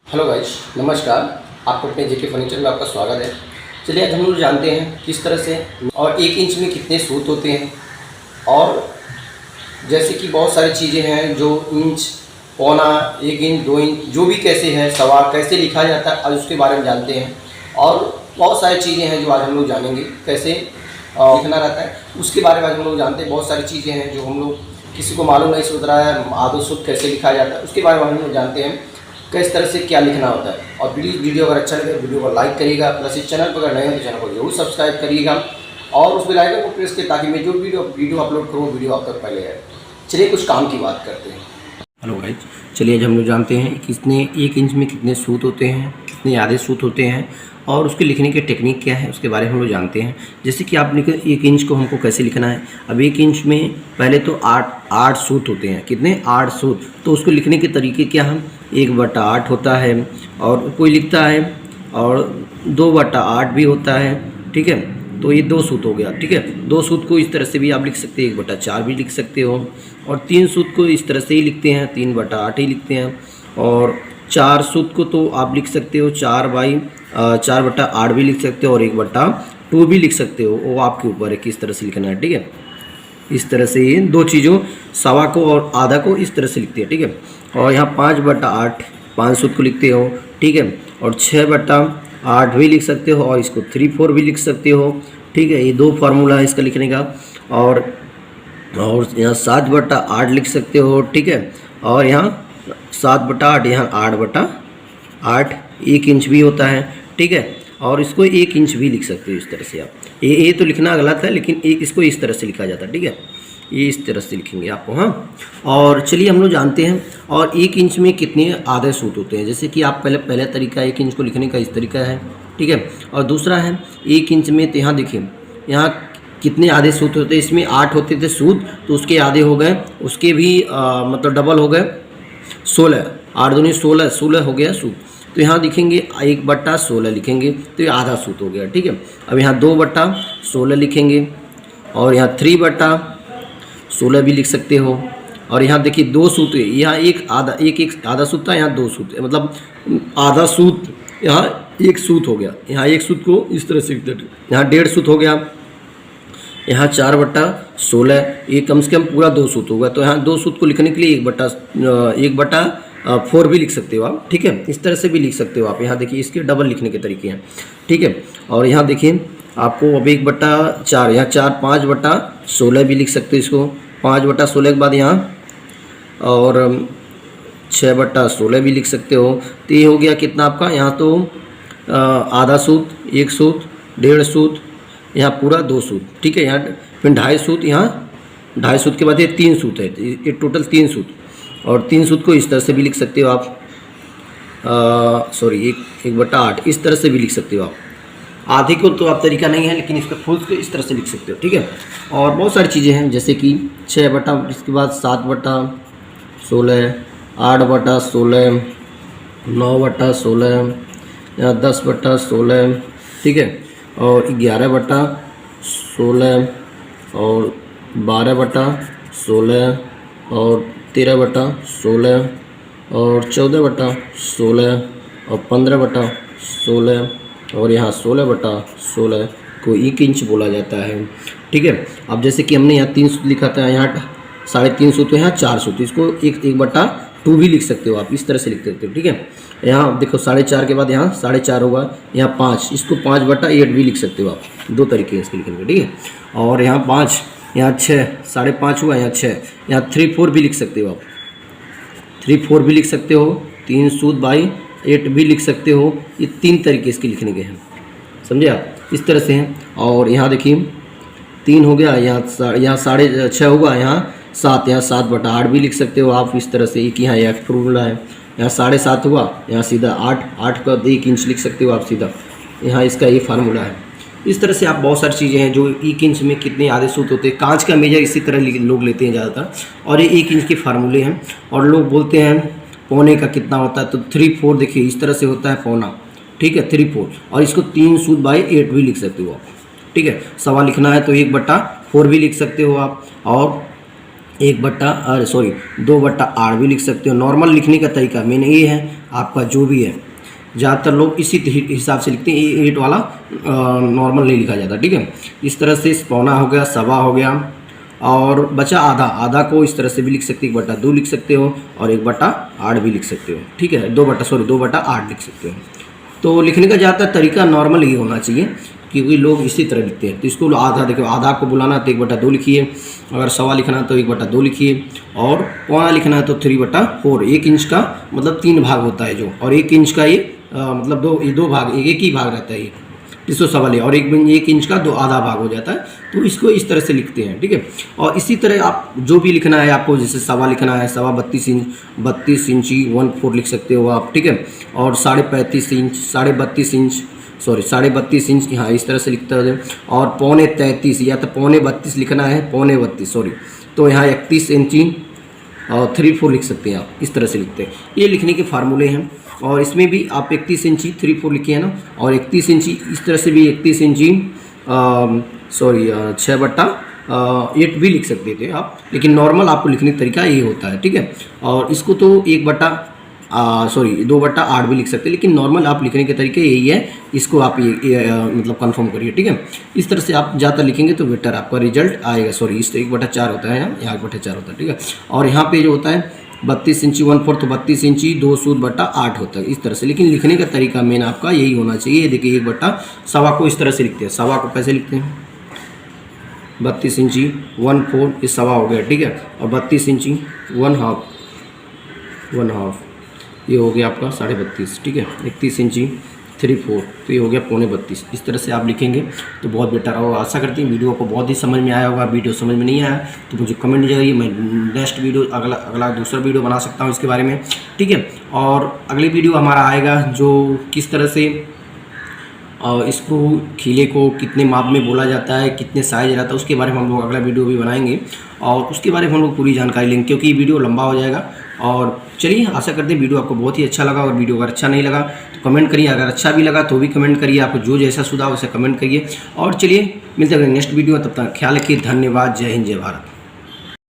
Hello guys, नमस्कार। आपको अपने जेके फर्नीचर में आपका स्वागत है। चलिए आज हम लोग जानते हैं किस तरह से और 1 इंच में कितने सूत होते हैं, और जैसे कि बहुत सारी चीज़ें हैं जो इंच, पौना, 1 इंच, 2 इंच जो भी कैसे है, सवा कैसे लिखा जाता है, आज उसके बारे में जानते हैं। और बहुत सारी चीज़ें हैं जो आज हम लोग जानेंगे कैसे लिखना रहता है, उसके बारे में आज हम लोग जानते हैं। बहुत सारी चीज़ें हैं जो हम लोग किसी को मालूम नहीं सोच रहा है, आधो सूत कैसे लिखा जाता है, उसके बारे में हम लोग जानते हैं किस तरह से क्या लिखना होता है। और प्लीज़ वीडियो अगर अच्छा लगे वीडियो को लाइक करिएगा, प्लस इस चैनल पर अगर नए हो तो चैनल को जरूर सब्सक्राइब करिएगा और उस बेल आइकन को प्रेस करें ताकि मैं जो वीडियो अपलोड करूँ वीडियो आप तक पहले आए। चलिए कुछ काम की बात करते हैं। हेलो गाइस, चलिए आज हम लोग जानते हैं कितने 1 इंच में कितने सूत होते हैं, कितने आधे सूत होते हैं और उसके लिखने की टेक्निक क्या है उसके बारे में हम लोग जानते हैं। जैसे कि आप लिखे 1 इंच को हमको कैसे लिखना है। अब 1 इंच में पहले तो 8 सूत होते हैं। कितने? 8 सूत। तो उसको लिखने के तरीके क्या हैं? 1/8 होता है और कोई लिखता है, और 2/8 भी होता है। ठीक है, तो ये 2 सूत हो गया। ठीक है, 2 सूत को इस तरह से भी आप लिख सकते हैं, 1/4 भी लिख सकते हो। और 3 सूत को इस तरह से ही लिखते हैं, 3/8 ही लिखते हैं। और 4 सूत को तो आप लिख सकते हो 4/8 भी लिख सकते हो, और 1/2 भी लिख सकते हो। वो आपके ऊपर है किस तरह से लिखना है। ठीक है, इस तरह से ये दो चीज़ों, सवा को और आधा को इस तरह से लिखते हैं। ठीक है, और यहाँ 5/8 5 सूत को लिखते हो। ठीक है, और 6/8 भी लिख सकते हो, और इसको 3/4 भी लिख सकते हो। ठीक है, ये 2 फार्मूला है इसका लिखने का। और यहाँ 7/8 लिख सकते हो। ठीक है, और यहाँ 7/8, यहाँ 8/8 1 इंच भी होता है। ठीक है, और इसको 1 इंच भी लिख सकते हो इस तरह से आप। ये तो लिखना गलत है, लेकिन इसको इस तरह से लिखा जाता है। ठीक है, ये इस तरह से लिखेंगे आपको। हाँ, और चलिए हम लोग जानते हैं और 1 इंच में कितने आधे सूत होते हैं। जैसे कि आप पहला तरीका 1 इंच को लिखने का इस तरीका है। ठीक है, और दूसरा है 1 इंच में, तो यहाँ देखिए यहाँ कितने आधे सूत होते हैं। इसमें 8 होते थे सूत, तो उसके आधे हो गए, उसके भी मतलब डबल हो गए 16। 8 दूनी 16, 16 हो गया सूत। तो यहाँ लिखेंगे 1/16 लिखेंगे, तो ये आधा सूत हो गया। ठीक है, अब यहाँ 2/16 लिखेंगे, और यहाँ 3/16 भी लिख सकते हो। और यहाँ देखिए 2 सूत है, यहाँ एक आधा सूत था, यहाँ 2 सूत है, मतलब आधा सूत, यहाँ 1 सूत हो गया। यहाँ 1 सूत को इस तरह से लिखते हैं, यहाँ 1.5 सूत हो गया। यहाँ 4/16, ये कम से कम पूरा 2 सूत होगा। तो यहाँ 2 सूत को लिखने के लिए 1/4 भी लिख सकते हो आप। ठीक है, इस तरह से भी लिख सकते हो आप। यहाँ देखिए इसके डबल लिखने के तरीके हैं। ठीक है, और यहाँ देखिए आपको अब 1/4, यहाँ 5/16 भी लिख सकते हो इसको। 5/16 के बाद यहाँ और 6/16 भी लिख सकते हो। तो ये हो गया कितना आपका, यहाँ तो आधा सूत, 1 सूत, 1.5 सूत, यहाँ पूरा 2 सूत। ठीक है, यहाँ फिर 2.5 सूत, यहाँ 2.5 सूत के बाद ये 3 सूत है, ये टोटल 3 सूत। और 3 सूत को इस तरह से भी लिख सकते हो आप, 1/8 इस तरह से भी लिख सकते हो आप। आधे को तो आप तरीका नहीं है, लेकिन इसका फुल को इस तरह से लिख सकते हो। ठीक है, और बहुत सारी चीज़ें हैं जैसे कि 6/, इसके बाद 7/16, 8/16, 9/16, यहाँ 10/16। ठीक है, और 11/16, और 12/16, और 13/16, और 14/16, और 15/16, और यहाँ 16/16 को 1 इंच बोला जाता है। ठीक है, अब जैसे कि हमने यहाँ 3 सूत लिखा था, यहाँ 3.5 सूत, यहाँ 4 सूत, इसको 1/2 भी लिख सकते हो आप, इस तरह से लिख सकते हो। ठीक है, यहाँ देखो 4.5 के बाद यहाँ 4.5 होगा, यहाँ 5, इसको 5/8 भी लिख सकते हो आप। 2 तरीके हैं इसके लिखने के। ठीक है, और यहाँ 5, यहाँ 6, 5.5 हुआ, यहाँ 6, यहाँ 3/4 भी लिख सकते हो आप। 3/4 भी लिख सकते हो, 3 सूत बाई 8 भी लिख सकते हो। ये 3 तरीके इसके लिखने के हैं, समझे आप, इस तरह से हैं। और यहाँ देखिए 3 हो गया, यहाँ 6.5 होगा, यहाँ 7, यहाँ 7/8 भी लिख सकते हो आप इस तरह से। एक यहाँ एक फॉर्मूला है, यहाँ 7.5 हुआ, यहाँ सीधा 8 का 1 इंच लिख सकते हो आप सीधा, यहाँ इसका ये फार्मूला है। इस तरह से आप बहुत सारी चीज़ें हैं जो 1 इंच में कितने आधे सूत होते हैं। कांच का मेजर इसी तरह लोग लेते हैं ज़्यादातर, और ये 1 इंच के फार्मूले हैं। और लोग बोलते हैं पौने का कितना होता है, तो 3/4 देखिए इस तरह से होता है पौना। ठीक है, 3/4, और इसको 3 सूत बाई 8 भी लिख सकते हो आप। ठीक है, सवा लिखना है तो 1/4 भी लिख सकते हो आप, और 2/8 भी लिख सकते हो। नॉर्मल लिखने का तरीका मेन ये है आपका जो भी है, ज़्यादातर लोग इसी हिसाब से लिखते हैं, 8 वाला नॉर्मल नहीं लिखा जाता, ठीक है। इस तरह से पौना हो गया, सवा हो गया, और बचा आधा। आधा को इस तरह से भी लिख सकते हो, 1/2 लिख सकते हो, और 1/8 भी लिख सकते हो, ठीक है। 2/8 लिख सकते हो। तो लिखने का ज़्यादातर तरीका नॉर्मल ही होना चाहिए, क्योंकि लोग इसी तरह लिखते हैं। तो इसको आधा, देखो आधा को बुलाना तो 1/2 लिखिए, अगर सवा लिखना तो 1/2 लिखिए, और पौना लिखना है तो 3/4। 1 इंच का मतलब 3 भाग होता है जो, और 1 इंच का ये मतलब दो भाग, एक ही भाग रहता है ये, जिसको सवा लिया, और 1 इंच का आधा भाग हो जाता है। तो इसको इस तरह से लिखते हैं, ठीक है। और इसी तरह आप जो भी लिखना है आपको, जैसे सवा लिखना है, सवा 32 इंची 1/4 लिख सकते हो आप, ठीक है। और 35.5 इंच, 32.5 इंच यहाँ इस तरह से लिखता है। और 32.5 या तो 32.5 लिखना है, 32.5 तो यहाँ 31 इंची और 3/4 लिख सकते हैं आप, इस तरह से लिखते हैं। ये लिखने के फार्मूले हैं। और इसमें भी आप 31 इंची 3/4 लिखे हैं ना, और 31 इंची इस तरह से भी 31 इंची 6/8 भी लिख सकते थे आप, लेकिन नॉर्मल आपको लिखने का तरीका यही होता है, ठीक है। और इसको तो 2/8 भी लिख सकते हैं, लेकिन नॉर्मल आप लिखने के तरीके यही है। इसको आप मतलब कंफर्म करिए, ठीक है। इस तरह से आप ज़्यादा लिखेंगे तो बेटर आपका रिजल्ट आएगा। इस 1/4 होता है, यहाँ 1/4 होता है, ठीक है। और यहाँ पे जो होता है 32 इंची 1/4 तो 32 इंची 2/8 होता है, इस तरह से। लेकिन लिखने का तरीका मेन आपका यही होना चाहिए। देखिए 1/सवा को इस तरह से लिखते हैं। सवा को कैसे लिखते हैं, 32 इंची 1/4 ये सवा हो गया, ठीक है। और 32 इंची 1/2 ये हो गया आपका 32.5, ठीक है। 31 इंची 3/4 तो ये हो गया 32.5। इस तरह से आप लिखेंगे तो बहुत बेटर होगा। आशा करती हूँ वीडियो को बहुत ही समझ में आया होगा। वीडियो समझ में नहीं आया तो मुझे कमेंट करिए, मैं नेक्स्ट वीडियो अगला दूसरा वीडियो बना सकता हूँ इसके बारे में, ठीक है। और अगली वीडियो हमारा आएगा जो किस तरह से इसको खीले को कितने माप में बोला जाता है, कितने साइज रहता है, उसके बारे में हम लोग अगला वीडियो भी बनाएंगे, और उसके बारे में हम लोग पूरी जानकारी लेंगे, क्योंकि वीडियो लंबा हो जाएगा। और चलिए, आशा करते हैं वीडियो आपको बहुत ही अच्छा लगा। और वीडियो अगर अच्छा नहीं लगा तो कमेंट करिए, अगर अच्छा भी लगा तो भी कमेंट करिए। आपको जो जैसा सुझाव वैसे कमेंट करिए। और चलिए मिलते हैं नेक्स्ट वीडियो, तब तक ख्याल रखिए। धन्यवाद। जय हिंद, जय भारत।